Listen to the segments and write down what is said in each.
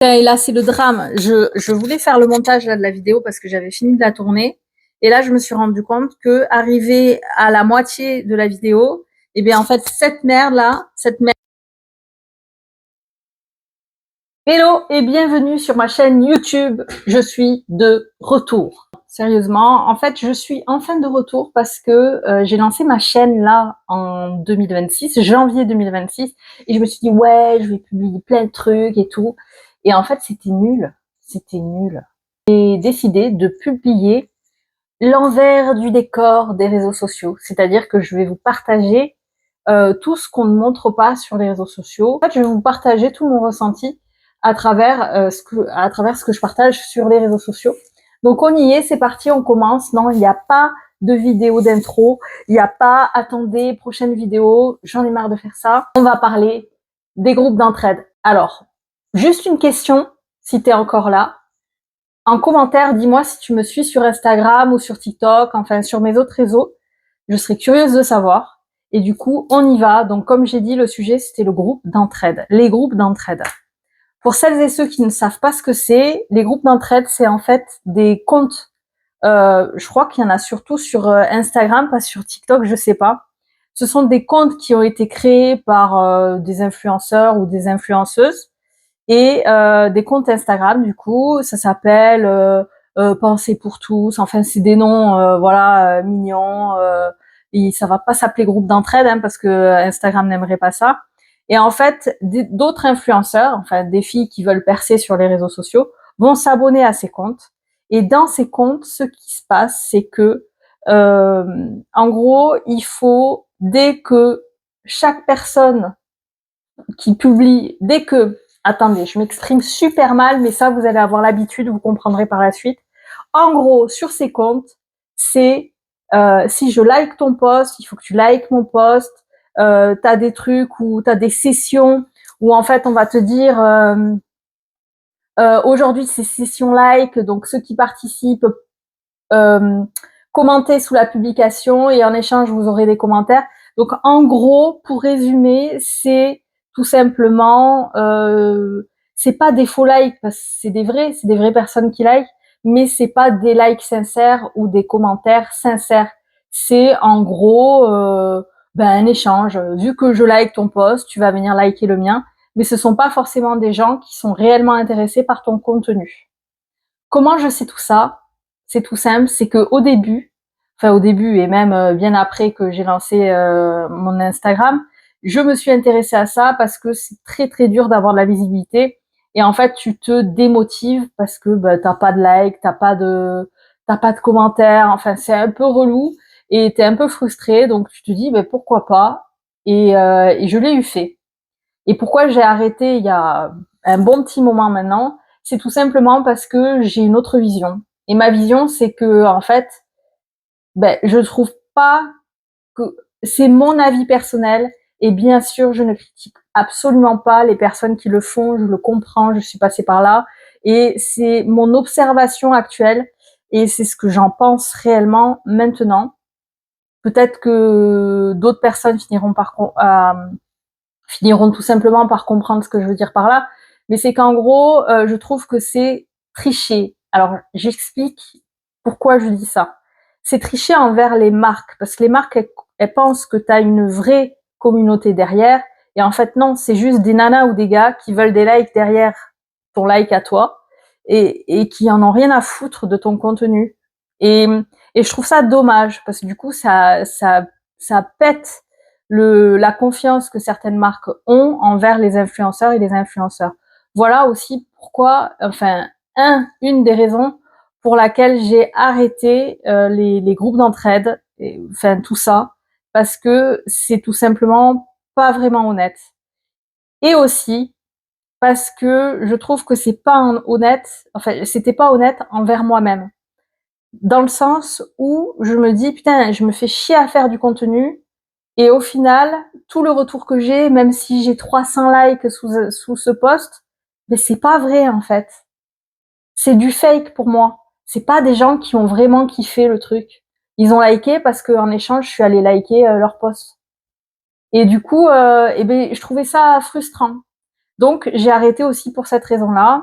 Et là, c'est le drame. Je voulais faire le montage là, de la vidéo parce que j'avais fini de la tourner. Et là, je me suis rendu compte que, arrivé à la moitié de la vidéo, eh bien, en fait, cette merde là, cette merde. Hello et bienvenue sur ma chaîne YouTube. Je suis de retour. Sérieusement, en fait, je suis enfin de retour parce que j'ai lancé ma chaîne là en 2026, janvier 2026, et je me suis dit ouais, je vais publier plein de trucs et tout. Et en fait, c'était nul. C'était nul. J'ai décidé de publier l'envers du décor des réseaux sociaux. C'est-à-dire que je vais vous partager tout ce qu'on ne montre pas sur les réseaux sociaux. En fait, je vais vous partager tout mon ressenti à travers ce que je partage sur les réseaux sociaux. Donc on y est, c'est parti, on commence. Non, il n'y a pas de vidéo d'intro, il n'y a pas attendez, prochaine vidéo, j'en ai marre de faire ça. On va parler des groupes d'entraide. Alors, juste une question, si tu es encore là. En commentaire, dis-moi si tu me suis sur Instagram ou sur TikTok, enfin sur mes autres réseaux. Je serais curieuse de savoir. Et du coup, on y va. Donc, comme j'ai dit, le sujet, c'était le groupe d'entraide. Les groupes d'entraide. Pour celles et ceux qui ne savent pas ce que c'est, les groupes d'entraide, c'est en fait des comptes. Je crois qu'il y en a surtout sur Instagram, pas sur TikTok, je sais pas. Ce sont des comptes qui ont été créés par des influenceurs ou des influenceuses et des comptes Instagram. Du coup, ça s'appelle Pensée pour tous. Enfin, c'est des noms, voilà, mignons. Et ça va pas s'appeler groupe d'entraide hein, parce que Instagram n'aimerait pas ça. Et en fait, d'autres influenceurs, enfin des filles qui veulent percer sur les réseaux sociaux, vont s'abonner à ces comptes. Et dans ces comptes, ce qui se passe, c'est que, en gros, il faut dès que chaque personne qui publie, dès que, attendez, je m'exprime super mal, mais ça, vous allez avoir l'habitude, vous comprendrez par la suite. En gros, sur ces comptes, c'est si je like ton post, il faut que tu likes mon post. T'as des trucs où t'as des sessions où en fait on va te dire aujourd'hui c'est session like, donc ceux qui participent euh, commentez sous la publication et en échange vous aurez des commentaires. Donc en gros, pour résumer, c'est tout simplement, c'est pas des faux likes parce que c'est des vraies personnes qui like, mais c'est pas des likes sincères ou des commentaires sincères. C'est en gros un échange. Vu que je like ton post, tu vas venir liker le mien, mais ce sont pas forcément des gens qui sont réellement intéressés par ton contenu. Comment je sais tout ça? C'est tout simple, c'est que au début et même bien après que j'ai lancé mon Instagram, je me suis intéressée à ça parce que c'est très très dur d'avoir de la visibilité et en fait tu te démotives parce que t'as pas de like, t'as pas de commentaires, enfin c'est un peu relou et t'es un peu frustré donc tu te dis pourquoi pas et je l'ai eu fait. Et pourquoi j'ai arrêté il y a un bon petit moment maintenant, c'est tout simplement parce que j'ai une autre vision. Et ma vision, c'est que en fait, je trouve pas que c'est mon avis personnel. Et bien sûr, je ne critique absolument pas les personnes qui le font. Je le comprends, je suis passée par là. Et c'est mon observation actuelle. Et c'est ce que j'en pense réellement maintenant. Peut-être que d'autres personnes finiront tout simplement par comprendre ce que je veux dire par là. Mais c'est qu'en gros, je trouve que c'est tricher. Alors, j'explique pourquoi je dis ça. C'est tricher envers les marques, parce que les marques, elles pensent que tu as une vraie communauté derrière, et en fait, non, c'est juste des nanas ou des gars qui veulent des likes derrière ton like à toi, et qui en ont rien à foutre de ton contenu. Et, et je trouve ça dommage, parce que du coup, ça pète la confiance que certaines marques ont envers les influenceurs et les influenceurs. Voilà aussi pourquoi, enfin, une des raisons pour laquelle j'ai arrêté les groupes d'entraide, enfin tout ça, parce que c'est tout simplement pas vraiment honnête. Et aussi parce que je trouve que c'est pas honnête, enfin c'était pas honnête envers moi-même. Dans le sens où je me dis putain, je me fais chier à faire du contenu, et au final, tout le retour que j'ai, même si j'ai 300 likes sous ce post, c'est pas vrai en fait. C'est du fake pour moi. C'est pas des gens qui ont vraiment kiffé le truc. Ils ont liké parce qu'en échange, je suis allée liker leur post. Et du coup, je trouvais ça frustrant. Donc j'ai arrêté aussi pour cette raison-là.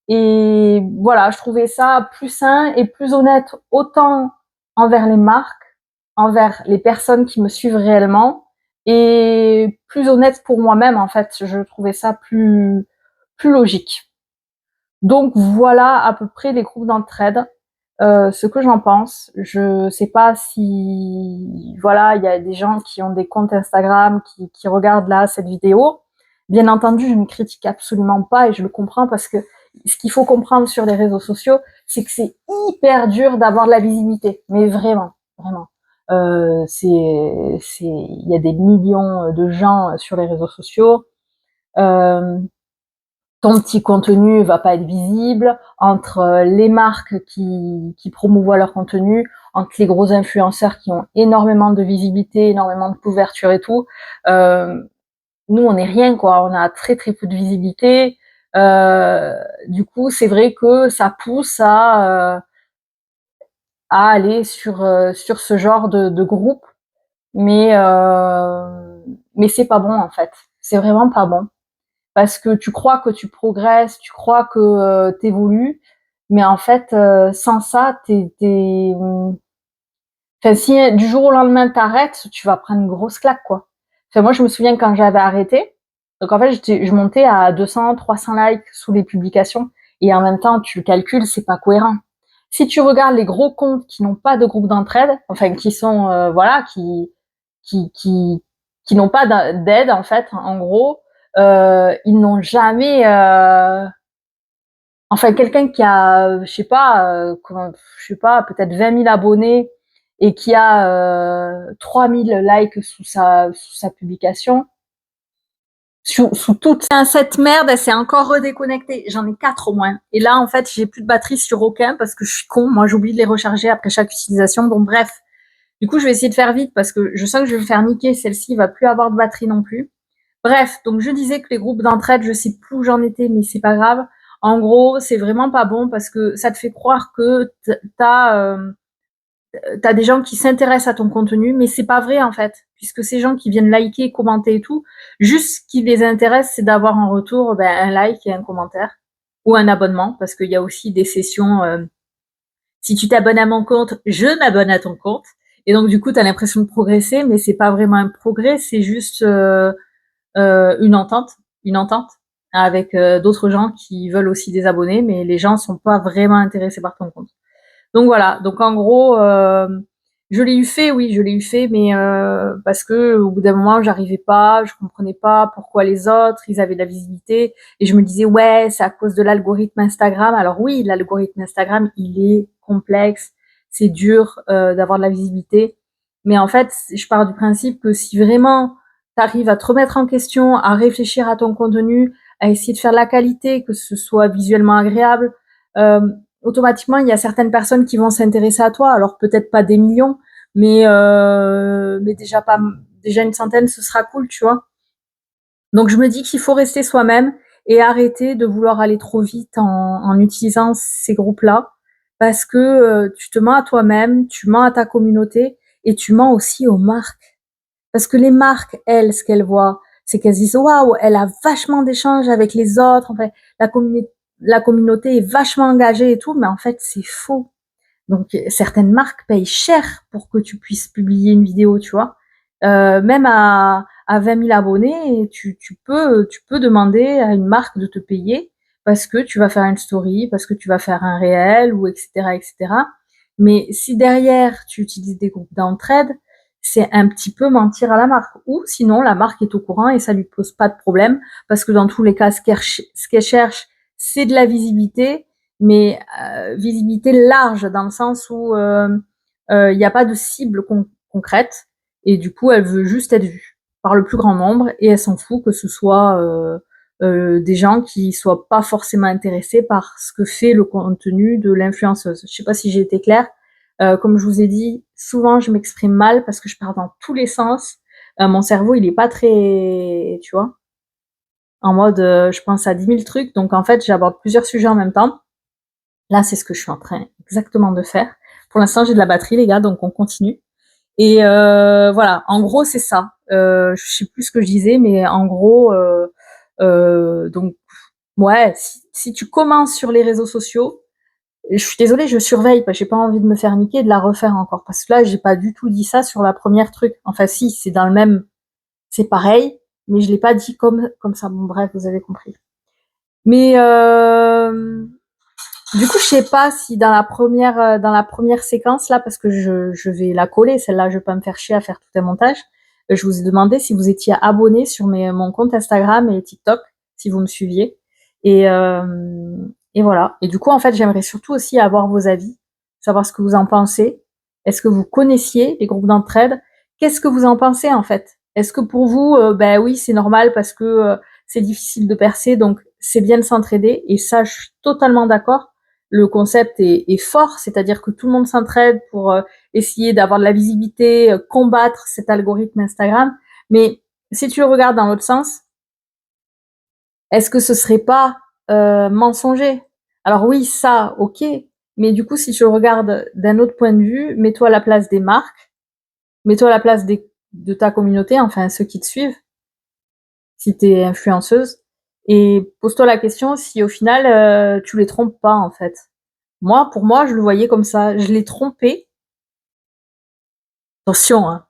Et voilà, je trouvais ça plus sain et plus honnête, autant envers les marques, envers les personnes qui me suivent réellement, et plus honnête pour moi-même en fait. Je trouvais ça plus logique. Donc voilà à peu près les groupes d'entraide, ce que j'en pense. Je sais pas si voilà, il y a des gens qui ont des comptes Instagram qui regardent là cette vidéo. Bien entendu, je ne critique absolument pas et je le comprends parce que ce qu'il faut comprendre sur les réseaux sociaux, c'est que c'est hyper dur d'avoir de la visibilité. Mais vraiment, vraiment. Il y a des millions de gens sur les réseaux sociaux. Euh, Ton petit contenu va pas être visible, entre les marques qui promouvoient leur contenu, entre les gros influenceurs qui ont énormément de visibilité, énormément de couverture et tout. Euh, Nous, on n'est rien, quoi. On a très très peu de visibilité. Du coup, c'est vrai que ça pousse à aller sur ce genre de groupe, mais mais c'est pas bon en fait. C'est vraiment pas bon. Parce que tu crois que tu progresses, tu crois que tu évolues, mais en fait, sans ça, enfin, si du jour au lendemain t'arrêtes, tu vas prendre une grosse claque, quoi. Enfin, moi, je me souviens quand j'avais arrêté, donc en fait, je montais à 200, 300 likes sous les publications, et en même temps, tu calcules, c'est pas cohérent. Si tu regardes les gros comptes qui n'ont pas de groupe d'entraide, enfin, qui sont, voilà, qui, qui, qui n'ont pas d'aide, en fait, en gros, ils n'ont jamais, enfin, quelqu'un qui a, je sais pas, peut-être 20 000 abonnés et qui a 3 000 likes sous sa publication, sous toute cette merde, elle s'est encore redéconnectée. J'en ai 4 au moins. Et là, en fait, j'ai plus de batterie sur aucun parce que je suis con. Moi, j'oublie de les recharger après chaque utilisation. Donc, bref. Du coup, je vais essayer de faire vite parce que je sens que je vais me faire niquer. Celle-ci va plus avoir de batterie non plus. Bref, donc je disais que les groupes d'entraide, je sais plus où j'en étais, mais c'est pas grave. En gros, c'est vraiment pas bon parce que ça te fait croire que t'as des gens qui s'intéressent à ton contenu, mais c'est pas vrai en fait, puisque ces gens qui viennent liker, commenter et tout, juste ce qui les intéresse, c'est d'avoir en retour un like et un commentaire ou un abonnement, parce qu'il y a aussi des sessions. Si tu t'abonnes à mon compte, je m'abonne à ton compte, et donc du coup, t'as l'impression de progresser, mais c'est pas vraiment un progrès, c'est juste une entente avec d'autres gens qui veulent aussi des abonnés, mais les gens sont pas vraiment intéressés par ton compte. Donc voilà. Donc en gros, je l'ai eu fait, oui, je l'ai eu fait, mais parce que au bout d'un moment, j'arrivais pas, je comprenais pas pourquoi les autres, ils avaient de la visibilité, et je me disais ouais, c'est à cause de l'algorithme Instagram. Alors oui, l'algorithme Instagram, il est complexe, c'est dur d'avoir de la visibilité, mais en fait, je pars du principe que si vraiment tu arrives à te remettre en question, à réfléchir à ton contenu, à essayer de faire de la qualité, que ce soit visuellement agréable, euh, automatiquement, il y a certaines personnes qui vont s'intéresser à toi. Alors peut-être pas des millions, mais déjà une centaine, ce sera cool, tu vois. Donc je me dis qu'il faut rester soi-même et arrêter de vouloir aller trop vite en utilisant ces groupes-là, parce que tu te mens à toi-même, tu mens à ta communauté et tu mens aussi aux marques. Parce que les marques, elles, ce qu'elles voient, c'est qu'elles disent waouh, elle a vachement d'échanges avec les autres. En fait, la, la communauté est vachement engagée et tout, mais en fait, c'est faux. Donc, certaines marques payent cher pour que tu puisses publier une vidéo, tu vois. Même à 20 000 abonnés, tu peux demander à une marque de te payer parce que tu vas faire une story, parce que tu vas faire un réel, ou etc., etc. Mais si derrière, tu utilises des groupes d'entraide, c'est un petit peu mentir à la marque. Ou sinon, la marque est au courant et ça lui pose pas de problème parce que dans tous les cas, ce qu'elle cherche, c'est de la visibilité, mais visibilité large dans le sens où il n'y a pas de cible concrète et du coup elle veut juste être vue par le plus grand nombre et elle s'en fout que ce soit des gens qui soient pas forcément intéressés par ce que fait le contenu de l'influenceuse. Je sais pas si j'ai été claire. Comme je vous ai dit, souvent je m'exprime mal parce que je pars dans tous les sens. Mon cerveau il est pas très, tu vois, en mode je pense à 10 000 trucs, donc en fait j'aborde plusieurs sujets en même temps. Là, c'est ce que je suis en train exactement de faire. Pour l'instant, j'ai de la batterie, les gars, donc on continue. Et voilà, en gros, c'est ça. Je sais plus ce que je disais, mais en gros, Donc, ouais, si tu commences sur les réseaux sociaux, je suis désolée, je surveille, parce que j'ai pas envie de me faire niquer et de la refaire encore. Parce que là, j'ai pas du tout dit ça sur la première truc. Enfin, si, c'est dans le même, c'est pareil, mais je l'ai pas dit comme ça. Bon, bref, vous avez compris. Mais du coup, je sais pas si dans la première séquence là, parce que je vais la coller, celle-là, je vais pas me faire chier à faire tout un montage. Je vous ai demandé si vous étiez abonné sur mon compte Instagram et TikTok, si vous me suiviez. Et, euh, et voilà. Et du coup, en fait, j'aimerais surtout aussi avoir vos avis, savoir ce que vous en pensez. Est-ce que vous connaissiez les groupes d'entraide? Qu'est-ce que vous en pensez en fait? Est-ce que pour vous, ben oui, c'est normal parce que c'est difficile de percer, donc c'est bien de s'entraider. Et ça, je suis totalement d'accord. Le concept est fort, c'est-à-dire que tout le monde s'entraide pour essayer d'avoir de la visibilité, combattre cet algorithme Instagram. Mais si tu le regardes dans l'autre sens, est-ce que ce serait pas mensonger? Alors oui, ça, ok. Mais du coup, si tu le regardes d'un autre point de vue, mets-toi à la place des marques, mets-toi à la place de ta communauté, enfin ceux qui te suivent, si tu es influenceuse, et pose-toi la question si au final tu les trompes pas en fait. Moi, pour moi, je le voyais comme ça. Je l'ai trompé. Attention, hein.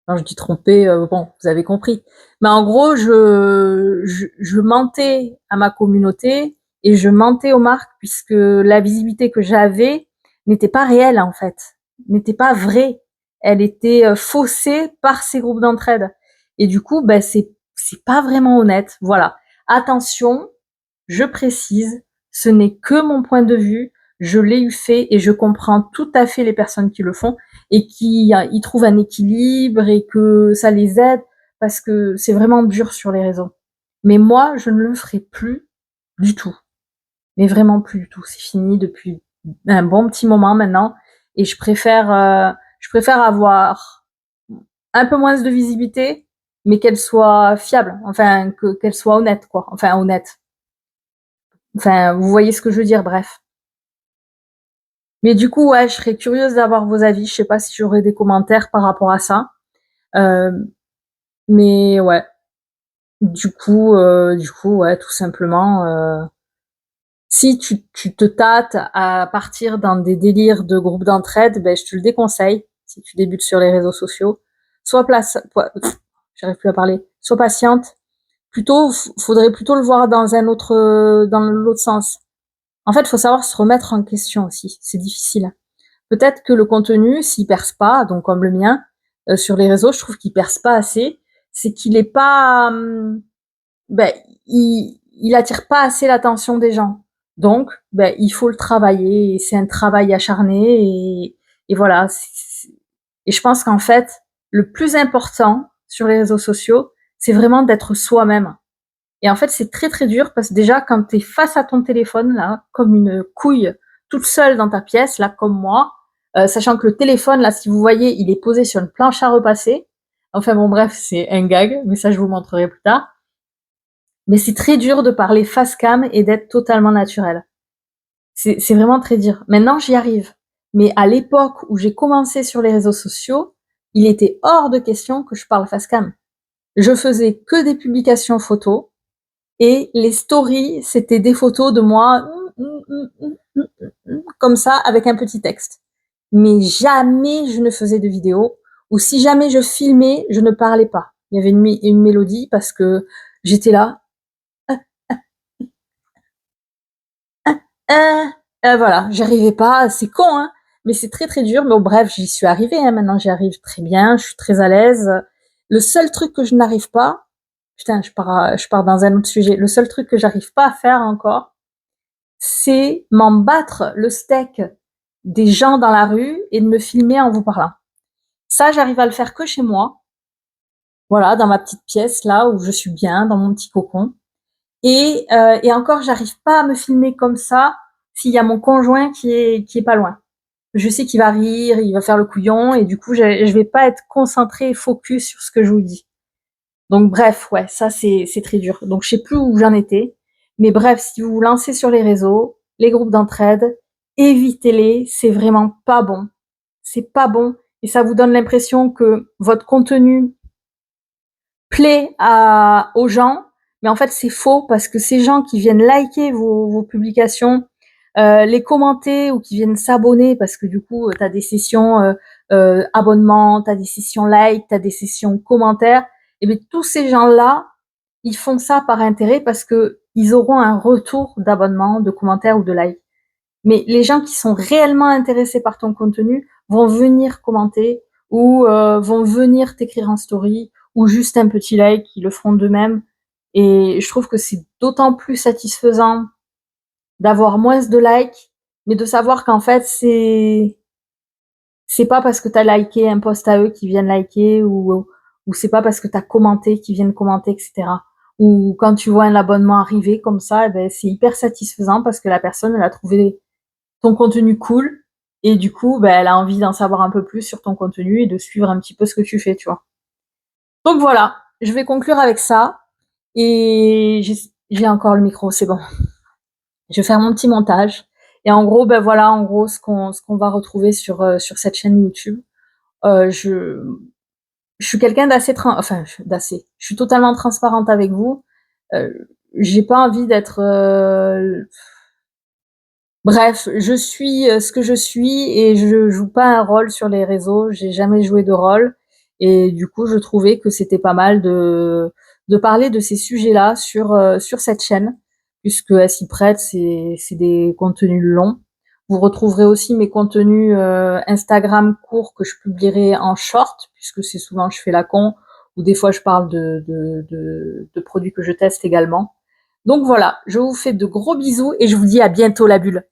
Quand je dis trompé, bon, vous avez compris. Mais en gros, je mentais à ma communauté et je mentais aux marques puisque la visibilité que j'avais n'était pas réelle en fait, n'était pas vraie. Elle était faussée par ces groupes d'entraide. Et du coup, ben c'est pas vraiment honnête. Voilà. Attention, je précise, ce n'est que mon point de vue. Je l'ai eu fait et je comprends tout à fait les personnes qui le font et qui y trouvent un équilibre et que ça les aide parce que c'est vraiment dur sur les réseaux. Mais moi, je ne le ferai plus du tout. Mais vraiment plus du tout. C'est fini depuis un bon petit moment maintenant et je préfère avoir un peu moins de visibilité, mais qu'elle soit fiable, enfin qu'elle soit honnête quoi. Enfin honnête. Enfin, vous voyez ce que je veux dire, bref. Mais du coup, ouais, je serais curieuse d'avoir vos avis. Je sais pas si j'aurai des commentaires par rapport à ça. Euh, mais ouais. Du coup, ouais, tout simplement. Si tu te tâtes à partir dans des délires de groupes d'entraide, ben je te le déconseille. Si tu débutes sur les réseaux sociaux, sois j'arrive plus à parler. Sois patiente. Plutôt, faudrait plutôt le voir dans l'autre sens. En fait, il faut savoir se remettre en question aussi. C'est difficile. Peut-être que le contenu, s'il perce pas, donc comme le mien, sur les réseaux, je trouve qu'il perce pas assez, c'est qu'il est pas, ben, il attire pas assez l'attention des gens. Donc, ben, il faut le travailler. Et c'est un travail acharné et voilà. Et je pense qu'en fait, le plus important sur les réseaux sociaux, c'est vraiment d'être soi-même. Et en fait, c'est très très dur parce que déjà, quand tu es face à ton téléphone, là, comme une couille, toute seule dans ta pièce, là, comme moi, sachant que le téléphone, là, si vous voyez, il est posé sur une planche à repasser. Enfin bon, bref, c'est un gag, mais ça, je vous montrerai plus tard. Mais c'est très dur de parler face cam et d'être totalement naturel. C'est vraiment très dur. Maintenant, j'y arrive. Mais à l'époque où j'ai commencé sur les réseaux sociaux, il était hors de question que je parle face cam. Je faisais que des publications photos et les stories, c'était des photos de moi comme ça avec un petit texte. Mais jamais je ne faisais de vidéo ou si jamais je filmais, je ne parlais pas. Il y avait une mélodie parce que j'étais là. Voilà, j'arrivais pas, c'est con, hein, mais c'est très très dur. Mais bon, bref, j'y suis arrivée. Hein, maintenant, j'y arrive très bien. Je suis très à l'aise. Le seul truc que je n'arrive pas, putain, je pars dans un autre sujet. Le seul truc que j'arrive pas à faire encore, c'est m'en battre le steak des gens dans la rue et de me filmer en vous parlant. Ça, j'arrive à le faire que chez moi. Voilà, dans ma petite pièce là où je suis bien, dans mon petit cocon. Et encore, j'arrive pas à me filmer comme ça s'il y a mon conjoint qui est pas loin. Je sais qu'il va rire, il va faire le couillon et du coup, je vais pas être concentrée et focus sur ce que je vous dis. Donc bref, ouais, ça c'est très dur. Donc je sais plus où j'en étais, mais bref, si vous vous lancez sur les réseaux, les groupes d'entraide, évitez-les, c'est vraiment pas bon. C'est pas bon et ça vous donne l'impression que votre contenu plaît aux gens, Mais en fait, c'est faux parce que ces gens qui viennent liker vos publications, les commenter ou qui viennent s'abonner parce que du coup, tu as des sessions abonnement, tu as des sessions like, tu as des sessions commentaires, et bien tous ces gens-là, ils font ça par intérêt parce que ils auront un retour d'abonnement, de commentaires ou de like. Mais les gens qui sont réellement intéressés par ton contenu vont venir commenter ou vont venir t'écrire en story ou juste un petit like, ils le feront d'eux-mêmes. Et je trouve que c'est d'autant plus satisfaisant d'avoir moins de likes, mais de savoir qu'en fait c'est pas parce que t'as liké un post à eux qu'ils viennent liker ou c'est pas parce que t'as commenté qu'ils viennent commenter, etc. Ou quand tu vois un abonnement arriver comme ça, eh ben, c'est hyper satisfaisant parce que la personne elle a trouvé ton contenu cool et du coup ben, elle a envie d'en savoir un peu plus sur ton contenu et de suivre un petit peu ce que tu fais, tu vois. Donc voilà, je vais conclure avec ça et j'ai encore le micro, c'est bon. Je vais faire mon petit montage. Et en gros, ben voilà, en gros, ce qu'on va retrouver sur cette chaîne YouTube. Euh, je, je suis quelqu'un je suis totalement transparente avec vous. Euh, j'ai pas envie d'être, bref, je suis ce que je suis et je joue pas un rôle sur les réseaux. J'ai jamais joué de rôle et du coup, je trouvais que c'était pas mal de parler de ces sujets-là sur cette chaîne puisque elle s'y prête. C'est des contenus longs. Vous retrouverez aussi mes contenus Instagram courts que je publierai en short puisque c'est souvent je fais la con ou des fois je parle de produits que je teste également. Donc voilà, je vous fais de gros bisous et je vous dis à bientôt la bulle.